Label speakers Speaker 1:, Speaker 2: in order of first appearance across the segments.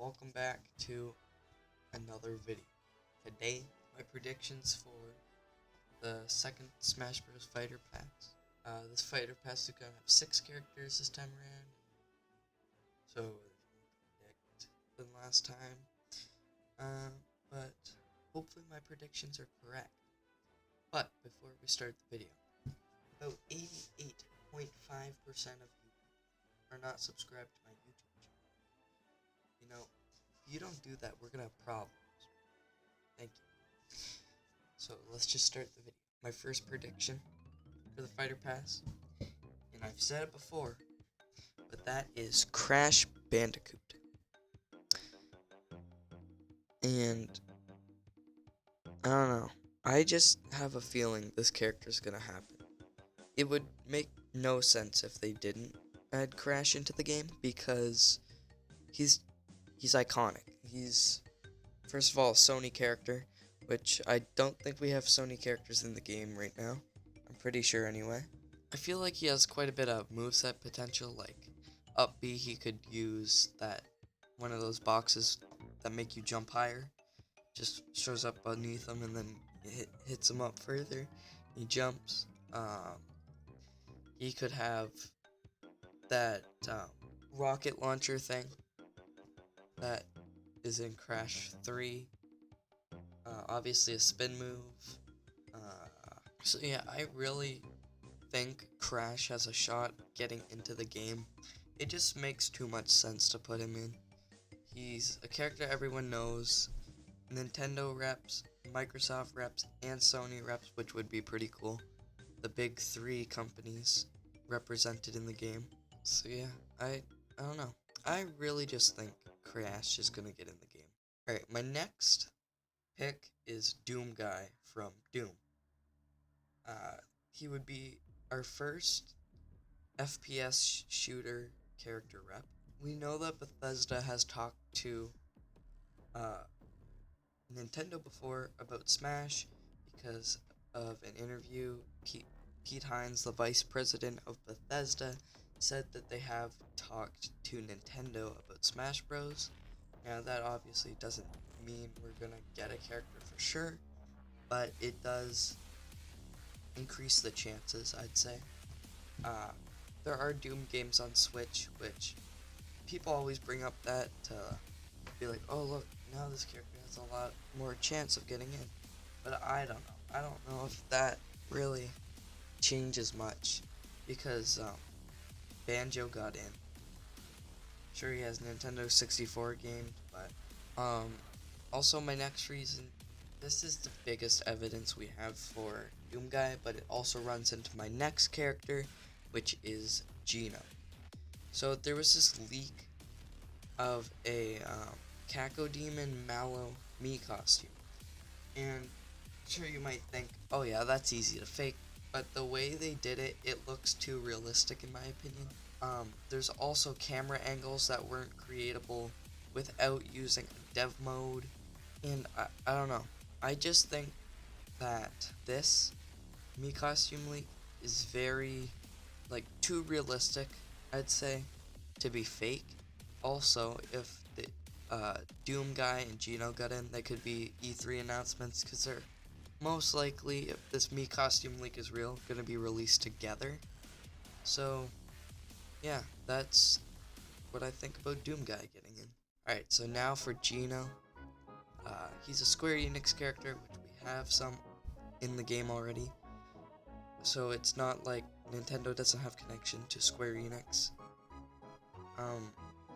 Speaker 1: welcome back to another video. Today, my predictions for the second Smash Bros. Fighter Pass. This Fighter Pass is gonna have 6 characters this time around, so predict than last time. But hopefully my predictions are correct. But before we start the video, about 88.5% of you are not subscribed to my YouTube channel. You know, if you don't do that, we're gonna have problems. Thank you. So let's just start the video. My first prediction for the Fighter Pass, and I've said it before, but that is Crash Bandicoot. And I don't know. I just have a feeling this character's gonna happen. It would make no sense if they didn't add Crash into the game because he's iconic. He's, first of all, a Sony character, which I don't think we have Sony characters in the game right now. I'm pretty sure anyway. I feel like he has quite a bit of moveset potential, like up B he could use that one of those boxes that make you jump higher. Just shows up beneath him and then hits him up further. He jumps. He could have that rocket launcher thing that is in Crash 3. Obviously a spin move. So yeah, I really think Crash has a shot getting into the game. It just makes too much sense to put him in. He's a character everyone knows. Nintendo reps, Microsoft reps, and Sony reps, which would be pretty cool. The big 3 companies represented in the game. So yeah, I don't know. I really just think Crash is gonna get in the game. Alright, my next pick is Doom Guy from Doom. He would be our first FPS shooter character rep. We know that Bethesda has talked to Nintendo before about Smash because of an interview. Pete Hines, the vice president of Bethesda, said that they have talked to Nintendo about Smash Bros. Now that obviously doesn't mean we're gonna get a character for sure, but it does increase the chances, I'd say. There are Doom games on Switch, which people always bring up that to be like, oh look, now this character has a lot more chance of getting in. But I don't know. I don't know if that really changes much because Banjo got in. Sure, he has Nintendo 64 games, but also my next reason, this is the biggest evidence we have for Doom Guy, but it also runs into my next character, which is Geno. So there was this leak of a Cacodemon Mallow Mii costume, and sure you might think, oh yeah, that's easy to fake, but the way they did it, it looks too realistic in my opinion. There's also camera angles that weren't creatable without using a dev mode, and I don't know. I just think that this Mii costume leak is very, like, too realistic, I'd say, to be fake. Also, if the Doom Guy and Geno got in, they could be E3 announcements, because they're most likely, if this Mii costume leak is real, going to be released together. So yeah, that's what I think about Doom Guy getting in. Alright, so now for Geno. He's a Square Enix character, which we have some in the game already. So it's not like Nintendo doesn't have connection to Square Enix.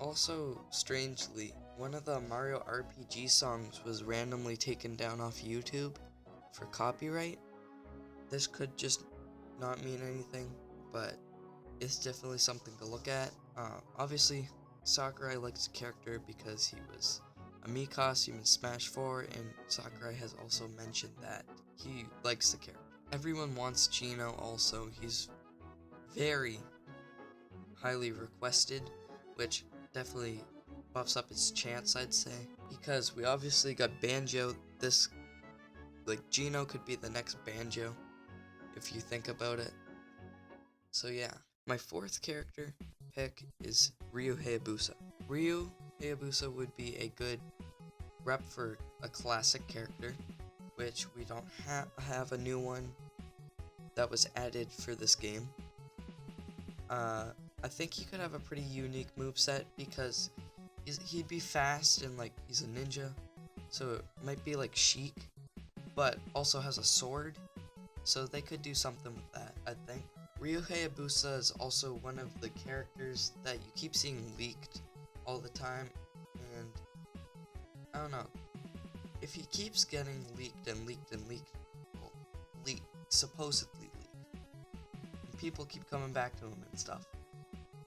Speaker 1: Also, strangely, one of the Mario RPG songs was randomly taken down off YouTube for copyright. This could just not mean anything, but it's definitely something to look at. Obviously, Sakurai likes the character because he was a Mii costume in Smash 4, and Sakurai has also mentioned that he likes the character. Everyone wants Geno also. He's very highly requested, which definitely buffs up his chance, I'd say, because we obviously got Banjo. This, like, Geno could be the next Banjo if you think about it. So yeah, my fourth character pick is Ryu Hayabusa. Ryu Hayabusa would be a good rep for a classic character, which we don't have a new one that was added for this game. I think he could have a pretty unique moveset because he'd be fast and like he's a ninja, so it might be like Sheik, but also has a sword, so they could do something with that, I think. Ryu Hayabusa is also one of the characters that you keep seeing leaked all the time, and I don't know, if he keeps getting leaked and leaked and leaked, well, supposedly leaked, and people keep coming back to him and stuff,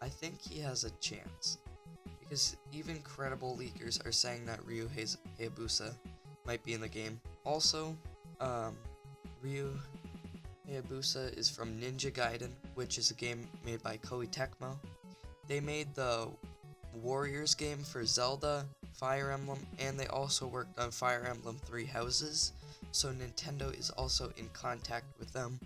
Speaker 1: I think he has a chance, because even credible leakers are saying that Ryu Hayabusa might be in the game. Also, Ryu Hayabusa is from Ninja Gaiden, which is a game made by Koei Tecmo. They made the Warriors game for Zelda, Fire Emblem, and they also worked on Fire Emblem Three Houses, so Nintendo is also in contact with them.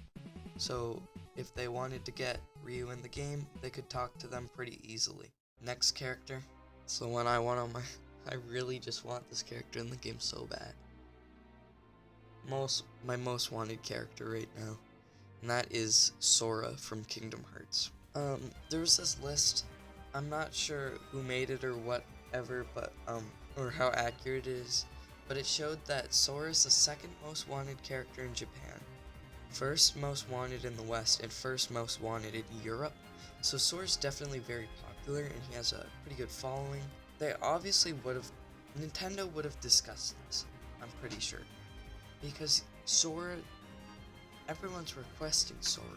Speaker 1: So if they wanted to get Ryu in the game, they could talk to them pretty easily. Next character. It's the one I want on I really just want this character in the game so bad. My most wanted character right now, and that is Sora from Kingdom Hearts. There was this list. I'm not sure who made it or whatever, but or how accurate it is, but it showed that Sora is the second most wanted character in Japan, first most wanted in the West, and first most wanted in Europe. So Sora's definitely very popular, and he has a pretty good following. They obviously Nintendo would have discussed this, I'm pretty sure, because Sora, everyone's requesting Sora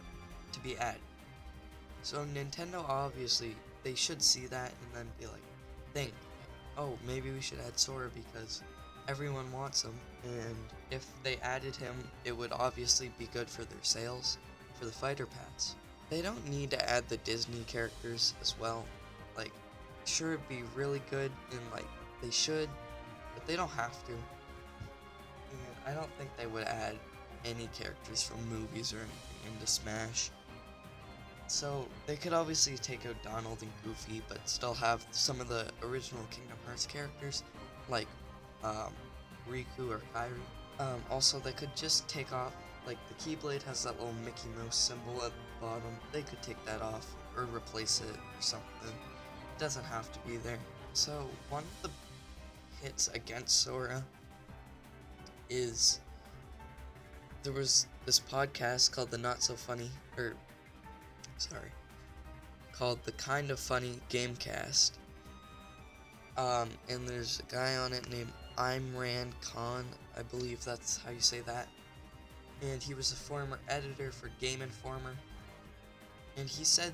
Speaker 1: to be added. So Nintendo, obviously, they should see that and then be like, think, oh, maybe we should add Sora because everyone wants him, and if they added him, it would obviously be good for their sales, for the Fighter Pass. They don't need to add the Disney characters as well. Like, sure, it'd be really good, and like, they should, but they don't have to. And I don't think they would add any characters from movies or anything into Smash. So they could obviously take out Donald and Goofy, but still have some of the original Kingdom Hearts characters, like Riku or Kairi. Also, they could just take off, like the Keyblade has that little Mickey Mouse symbol at the bottom. They could take that off or replace it or something. It doesn't have to be there. So one of the hits against Sora is there was this podcast called called the Kind of Funny Gamecast. And there's a guy on it named Imran Khan, I believe that's how you say that. And he was a former editor for Game Informer. And he said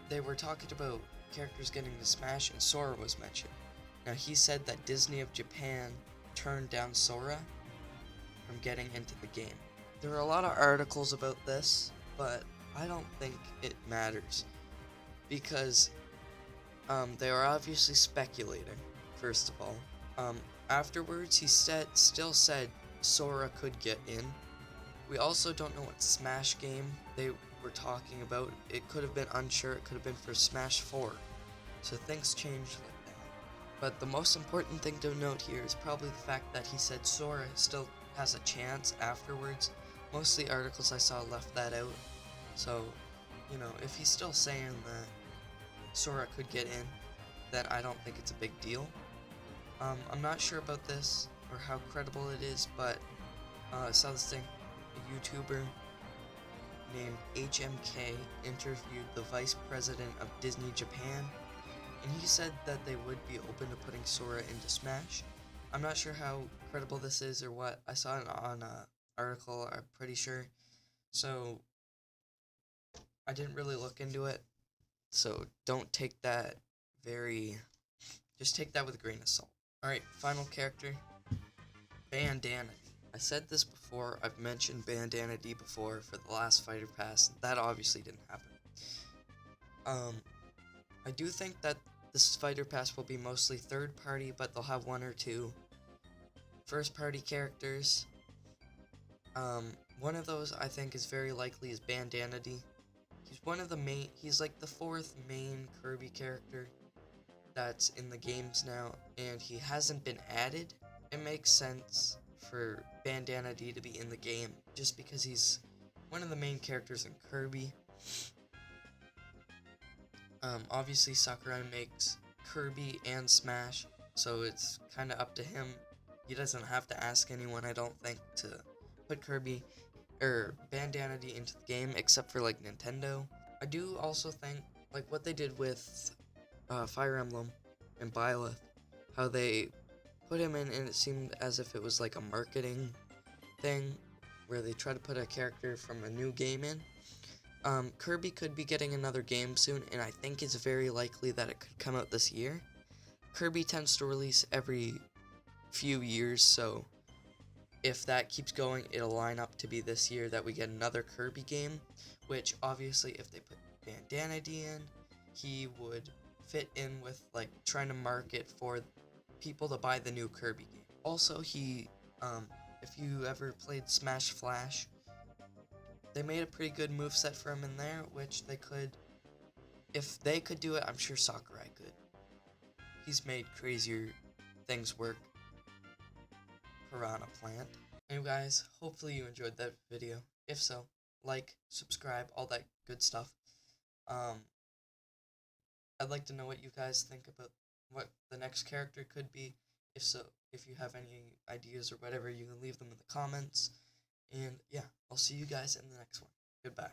Speaker 1: they were talking about characters getting to Smash, and Sora was mentioned. Now he said that Disney of Japan turned down Sora from getting into the game. There are a lot of articles about this, but I don't think it matters, because they are obviously speculating, first of all. Afterwards, he still said Sora could get in. We also don't know what Smash game they were talking about. It could have been unsure, it could have been for Smash 4. So things changed like that. But the most important thing to note here is probably the fact that he said Sora still has a chance afterwards. Most of the articles I saw left that out. So, you know, if he's still saying that Sora could get in, then I don't think it's a big deal. I'm not sure about this or how credible it is, but I saw this thing. A YouTuber named HMK interviewed the vice president of Disney Japan, and he said that they would be open to putting Sora into Smash. I'm not sure how credible this is or what. I saw it on an article, I'm pretty sure. So I didn't really look into it. So don't take that just take that with a grain of salt. Alright, final character, Bandana. I said this before, I've mentioned Bandana D before for the last Fighter Pass. That obviously didn't happen. I do think that this Fighter Pass will be mostly third party, but they'll have one or two first party characters. One of those I think is very likely is Bandana D. He's like the fourth main Kirby character. that's in the games now, and he hasn't been added. It makes sense for Bandana D to be in the game, just because he's one of the main characters in Kirby. Obviously Sakurai makes Kirby and Smash, so it's kind of up to him. He doesn't have to ask anyone, I don't think, to put Kirby or Bandana D into the game, except for like Nintendo. I do also think like what they did with Fire Emblem and Byleth, how they put him in and it seemed as if it was like a marketing thing where they try to put a character from a new game in. Kirby could be getting another game soon, and I think it's very likely that it could come out this year. Kirby tends to release every few years, so if that keeps going, it'll line up to be this year that we get another Kirby game, which obviously if they put Bandana D in, he would fit in with like trying to market for people to buy the new Kirby game. Also, if you ever played Smash Flash, they made a pretty good moveset for him in there, which they could, if they could do it, I'm sure Sakurai could. He's made crazier things work. Piranha Plant. Anyway guys, hopefully you enjoyed that video. If so, like, subscribe, all that good stuff. I'd like to know what you guys think about what the next character could be. If so, if you have any ideas or whatever, you can leave them in the comments. And yeah, I'll see you guys in the next one. Goodbye.